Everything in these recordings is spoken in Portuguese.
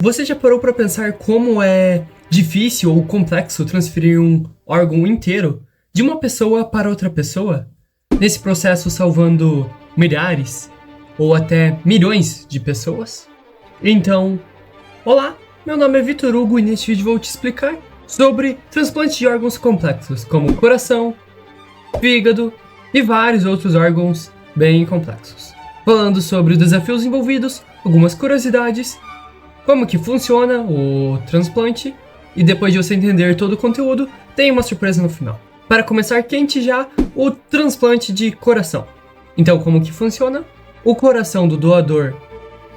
Você já parou para pensar como é difícil ou complexo transferir um órgão inteiro de uma pessoa para outra pessoa? Nesse processo salvando milhares ou até milhões de pessoas? Então, olá, meu nome é Vitor Hugo e neste vídeo vou te explicar sobre transplante de órgãos complexos, como coração, fígado e vários outros órgãos bem complexos. Falando sobre os desafios envolvidos, algumas curiosidades, como que funciona o transplante, e depois de você entender todo o conteúdo, tem uma surpresa no final. Para começar quente já, o transplante de coração. Então, como que funciona? O coração do doador,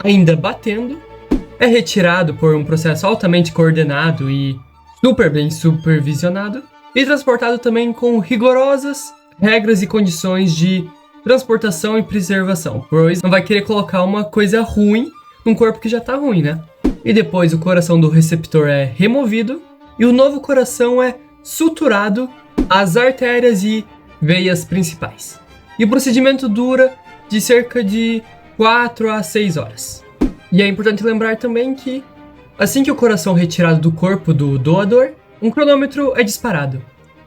ainda batendo, é retirado por um processo altamente coordenado e super bem supervisionado, e transportado também com rigorosas regras e condições de transportação e preservação, pois não vai querer colocar uma coisa ruim num corpo que já tá ruim, né? E depois o coração do receptor é removido e o novo coração é suturado às artérias e veias principais. E o procedimento dura de cerca de 4 a 6 horas. E é importante lembrar também que, assim que o coração é retirado do corpo do doador, um cronômetro é disparado.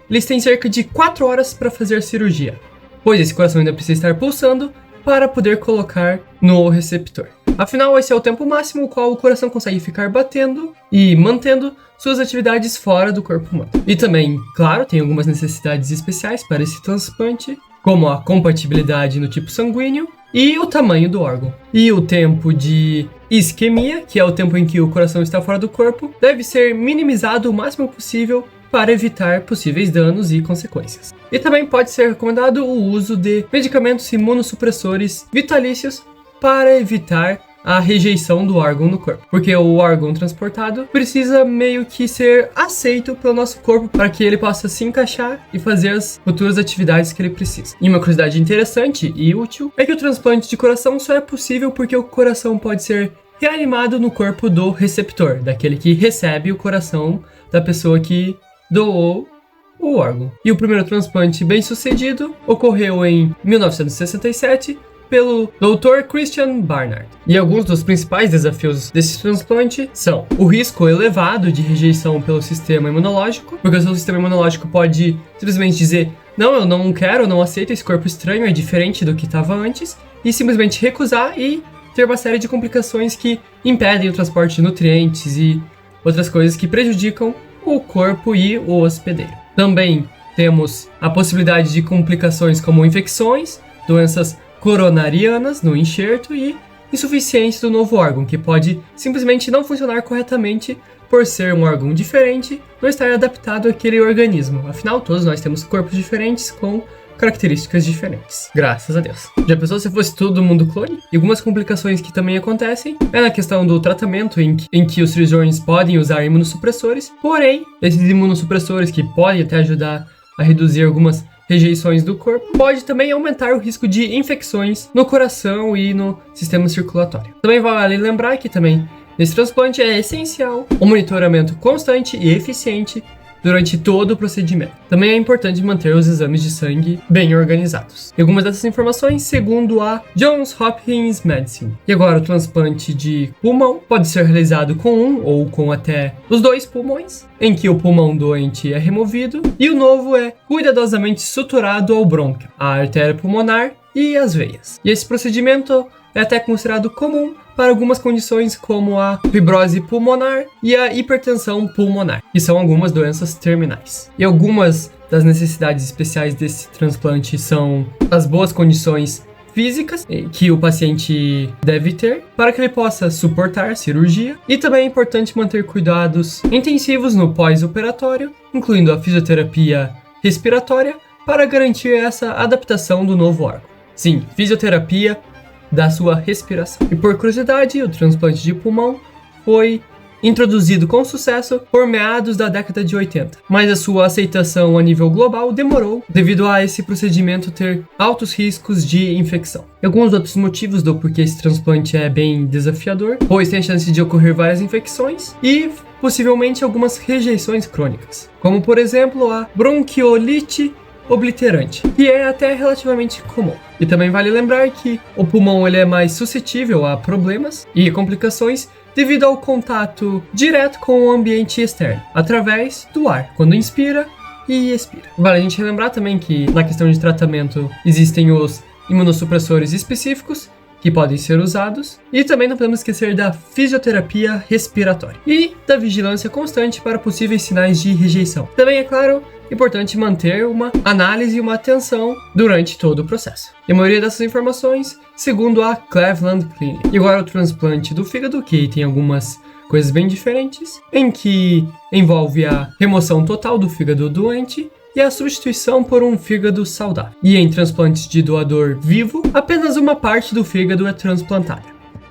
Eles têm cerca de 4 horas para fazer a cirurgia, pois esse coração ainda precisa estar pulsando para poder colocar no receptor. Afinal, esse é o tempo máximo o qual o coração consegue ficar batendo e mantendo suas atividades fora do corpo humano. E também, claro, tem algumas necessidades especiais para esse transplante, como a compatibilidade no tipo sanguíneo e o tamanho do órgão. E o tempo de isquemia, que é o tempo em que o coração está fora do corpo, deve ser minimizado o máximo possível para evitar possíveis danos e consequências. E também pode ser recomendado o uso de medicamentos imunossupressores vitalícios para evitar a rejeição do órgão no corpo, porque o órgão transportado precisa meio que ser aceito pelo nosso corpo para que ele possa se encaixar e fazer as futuras atividades que ele precisa. E uma curiosidade interessante e útil é que o transplante de coração só é possível porque o coração pode ser reanimado no corpo do receptor, daquele que recebe o coração da pessoa que doou o órgão. E o primeiro transplante bem sucedido ocorreu em 1967 pelo Dr. Christian Barnard. E alguns dos principais desafios desse transplante são o risco elevado de rejeição pelo sistema imunológico, porque o seu sistema imunológico pode simplesmente dizer: não, eu não quero, eu não aceito esse corpo estranho, é diferente do que estava antes, e simplesmente recusar e ter uma série de complicações que impedem o transporte de nutrientes e outras coisas que prejudicam o corpo e o hospedeiro. Também temos a possibilidade de complicações como infecções, doenças coronarianas no enxerto e insuficiência do novo órgão, que pode simplesmente não funcionar corretamente por ser um órgão diferente, não estar adaptado àquele organismo. Afinal, todos nós temos corpos diferentes com características diferentes. Graças a Deus. Já pensou se fosse todo mundo clone? E algumas complicações que também acontecem é na questão do tratamento em que os cirurgiões podem usar imunossupressores, porém, esses imunossupressores que podem até ajudar a reduzir algumas rejeições do corpo, pode também aumentar o risco de infecções no coração e no sistema circulatório. Também vale lembrar que também nesse transplante é essencial o monitoramento constante e eficiente durante todo o procedimento. Também é importante manter os exames de sangue bem organizados. E algumas dessas informações segundo a Johns Hopkins Medicine. E agora o transplante de pulmão pode ser realizado com um ou com até os 2 pulmões, em que o pulmão doente é removido e o novo é cuidadosamente suturado ao brônquio, a artéria pulmonar e as veias. E esse procedimento é até considerado comum para algumas condições como a fibrose pulmonar e a hipertensão pulmonar, que são algumas doenças terminais. E algumas das necessidades especiais desse transplante são as boas condições físicas que o paciente deve ter para que ele possa suportar a cirurgia, e também é importante manter cuidados intensivos no pós-operatório, incluindo a fisioterapia respiratória, para garantir essa adaptação do novo órgão. Sim, fisioterapia da sua respiração. E por curiosidade, o transplante de pulmão foi introduzido com sucesso por meados da década de 80, mas a sua aceitação a nível global demorou devido a esse procedimento ter altos riscos de infecção. E alguns outros motivos do porquê esse transplante é bem desafiador, pois tem a chance de ocorrer várias infecções e possivelmente algumas rejeições crônicas, como por exemplo a bronquiolite obliterante, que é até relativamente comum. E também vale lembrar que o pulmão ele é mais suscetível a problemas e complicações devido ao contato direto com o ambiente externo, através do ar, quando inspira e expira. Vale a gente relembrar também que na questão de tratamento existem os imunossupressores específicos que podem ser usados, e também não podemos esquecer da fisioterapia respiratória e da vigilância constante para possíveis sinais de rejeição. Também, é claro, importante manter uma análise e uma atenção durante todo o processo. E a maioria dessas informações, segundo a Cleveland Clinic. E agora o transplante do fígado, que tem algumas coisas bem diferentes, em que envolve a remoção total do fígado doente e a substituição por um fígado saudável. E em transplantes de doador vivo, apenas uma parte do fígado é transplantada,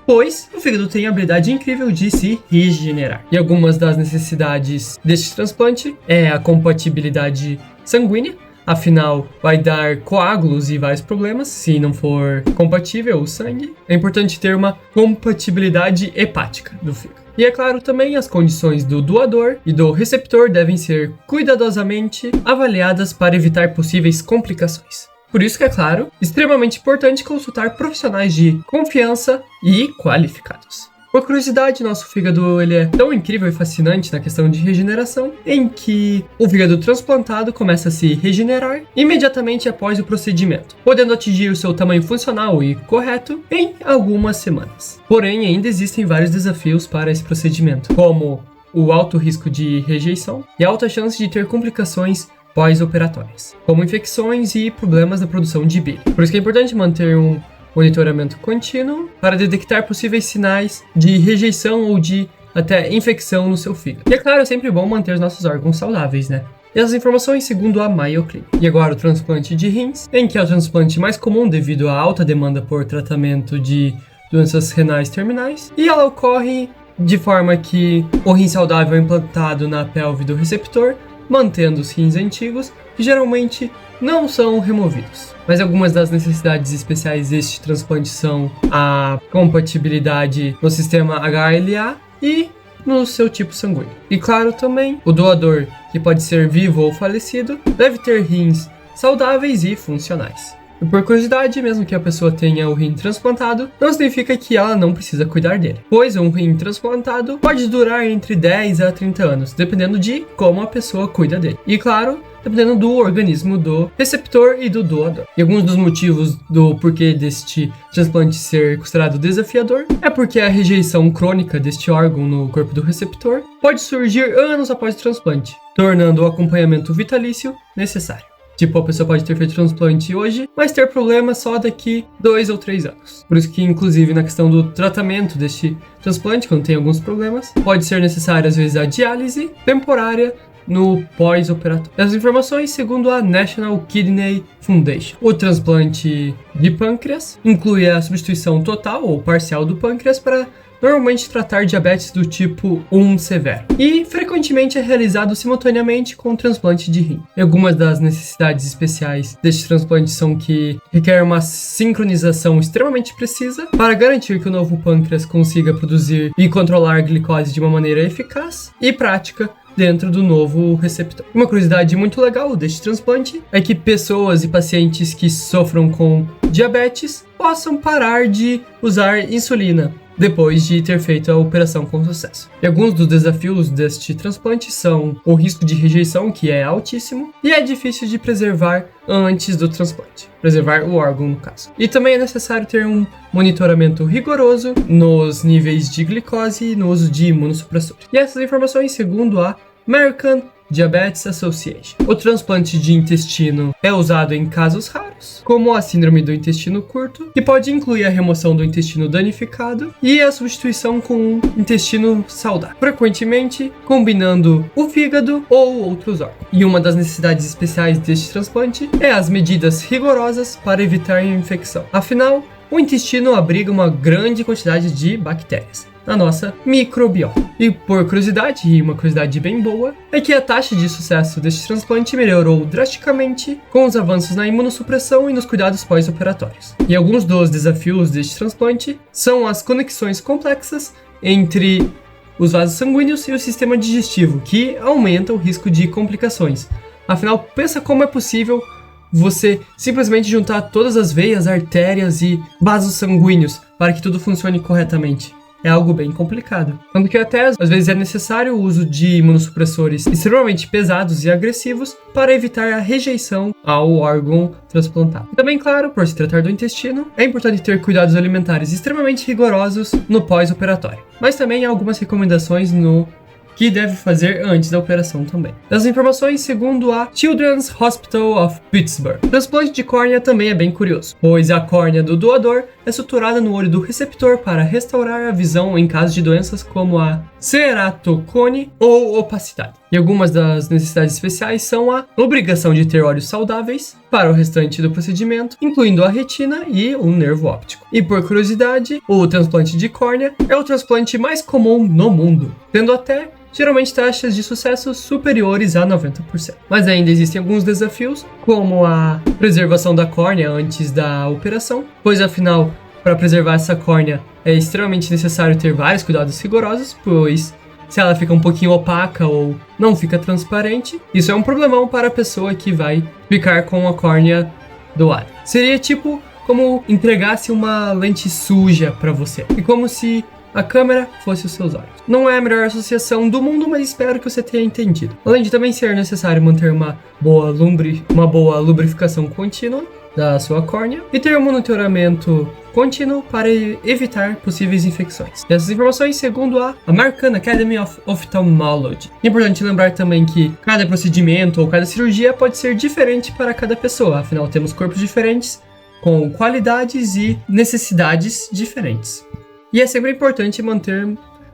pois o fígado tem a habilidade incrível de se regenerar. E algumas das necessidades deste transplante é a compatibilidade sanguínea, afinal vai dar coágulos e vários problemas se não for compatível o sangue. É importante ter uma compatibilidade hepática do fígado. E é claro, também as condições do doador e do receptor devem ser cuidadosamente avaliadas para evitar possíveis complicações. Por isso que é claro, extremamente importante consultar profissionais de confiança e qualificados. Por curiosidade, nosso fígado ele é tão incrível e fascinante na questão de regeneração, em que o fígado transplantado começa a se regenerar imediatamente após o procedimento, podendo atingir o seu tamanho funcional e correto em algumas semanas. Porém, ainda existem vários desafios para esse procedimento, como o alto risco de rejeição e a alta chance de ter complicações pós-operatórias, como infecções e problemas na produção de bile. Por isso que é importante manter um monitoramento contínuo para detectar possíveis sinais de rejeição ou de até infecção no seu fígado. E é claro, é sempre bom manter os nossos órgãos saudáveis, né? E essas informações segundo a Mayo Clinic. E agora o transplante de rins, em que é o transplante mais comum devido à alta demanda por tratamento de doenças renais terminais, e ela ocorre de forma que o rim saudável é implantado na pelve do receptor, mantendo os rins antigos, que geralmente não são removidos. Mas algumas das necessidades especiais deste transplante são a compatibilidade no sistema HLA e no seu tipo sanguíneo. E claro, também o doador, que pode ser vivo ou falecido, deve ter rins saudáveis e funcionais. E por curiosidade, mesmo que a pessoa tenha o rim transplantado, não significa que ela não precisa cuidar dele, pois um rim transplantado pode durar entre 10 a 30 anos, dependendo de como a pessoa cuida dele. E claro, dependendo do organismo do receptor e do doador. E alguns dos motivos do porquê deste transplante ser considerado desafiador é porque a rejeição crônica deste órgão no corpo do receptor pode surgir anos após o transplante, tornando o acompanhamento vitalício necessário. Tipo, a pessoa pode ter feito transplante hoje, mas ter problema só daqui 2 ou 3 anos. Por isso que, inclusive, na questão do tratamento deste transplante, quando tem alguns problemas, pode ser necessária, às vezes, a diálise temporária no pós-operatório. Essas informações segundo a National Kidney Foundation. O transplante de pâncreas inclui a substituição total ou parcial do pâncreas para normalmente tratar diabetes do tipo 1 severo, e frequentemente é realizado simultaneamente com o transplante de rim. E algumas das necessidades especiais deste transplante são que requer uma sincronização extremamente precisa para garantir que o novo pâncreas consiga produzir e controlar a glicose de uma maneira eficaz e prática dentro do novo receptor. Uma curiosidade muito legal deste transplante é que pessoas e pacientes que sofram com diabetes possam parar de usar insulina depois de ter feito a operação com sucesso. E alguns dos desafios deste transplante são o risco de rejeição, que é altíssimo, e é difícil de preservar antes do transplante, preservar o órgão no caso. E também é necessário ter um monitoramento rigoroso nos níveis de glicose e no uso de imunossupressores. E essas informações segundo a American Diabetes Association. O transplante de intestino é usado em casos raros, como a síndrome do intestino curto, que pode incluir a remoção do intestino danificado e a substituição com um intestino saudável, frequentemente combinando o fígado ou outros órgãos. E uma das necessidades especiais deste transplante é as medidas rigorosas para evitar a infecção. Afinal, o intestino abriga uma grande quantidade de bactérias na nossa microbiota. E por curiosidade, e uma curiosidade bem boa, é que a taxa de sucesso deste transplante melhorou drasticamente com os avanços na imunossupressão e nos cuidados pós-operatórios. E alguns dos desafios deste transplante são as conexões complexas entre os vasos sanguíneos e o sistema digestivo, que aumenta o risco de complicações. Afinal, pensa como é possível você simplesmente juntar todas as veias, artérias e vasos sanguíneos para que tudo funcione corretamente. é algo bem complicado. Tanto que até às vezes é necessário o uso de imunossupressores extremamente pesados e agressivos para evitar a rejeição ao órgão transplantado. Também, claro, por se tratar do intestino, é importante ter cuidados alimentares extremamente rigorosos no pós-operatório. Mas também há algumas recomendações no que deve fazer antes da operação também. Das informações, segundo a Children's Hospital of Pittsburgh, o transplante de córnea também é bem curioso, pois a córnea do doador é suturada no olho do receptor para restaurar a visão em caso de doenças como a ceratocone ou opacidade. E algumas das necessidades especiais são a obrigação de ter olhos saudáveis para o restante do procedimento, incluindo a retina e o nervo óptico. E por curiosidade, o transplante de córnea é o transplante mais comum no mundo, tendo até geralmente taxas de sucesso superiores a 90%. Mas ainda existem alguns desafios, como a preservação da córnea antes da operação, pois afinal, para preservar essa córnea é extremamente necessário ter vários cuidados rigorosos, pois se ela fica um pouquinho opaca ou não fica transparente, isso é um problemão para a pessoa que vai ficar com a córnea doada. Seria tipo como entregasse uma lente suja para você, e como se a câmera fosse os seus olhos. Não é a melhor associação do mundo, mas espero que você tenha entendido. Além de também ser necessário manter uma boa lubrificação contínua da sua córnea e ter um monitoramento contínuo para evitar possíveis infecções. E essas informações segundo a American Academy of Ophthalmology. É importante lembrar também que cada procedimento ou cada cirurgia pode ser diferente para cada pessoa, afinal temos corpos diferentes com qualidades e necessidades diferentes. E é sempre importante manter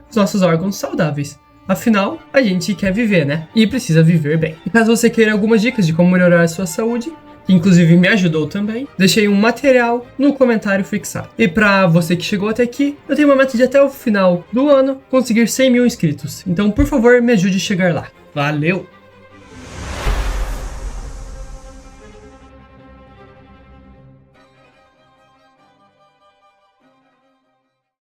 os nossos órgãos saudáveis. Afinal, a gente quer viver, né? E precisa viver bem. E caso você queira algumas dicas de como melhorar a sua saúde, que inclusive me ajudou também, deixei um material no comentário fixado. E pra você que chegou até aqui, eu tenho uma meta de até o final do ano conseguir 100 mil inscritos. Então, por favor, me ajude a chegar lá. Valeu!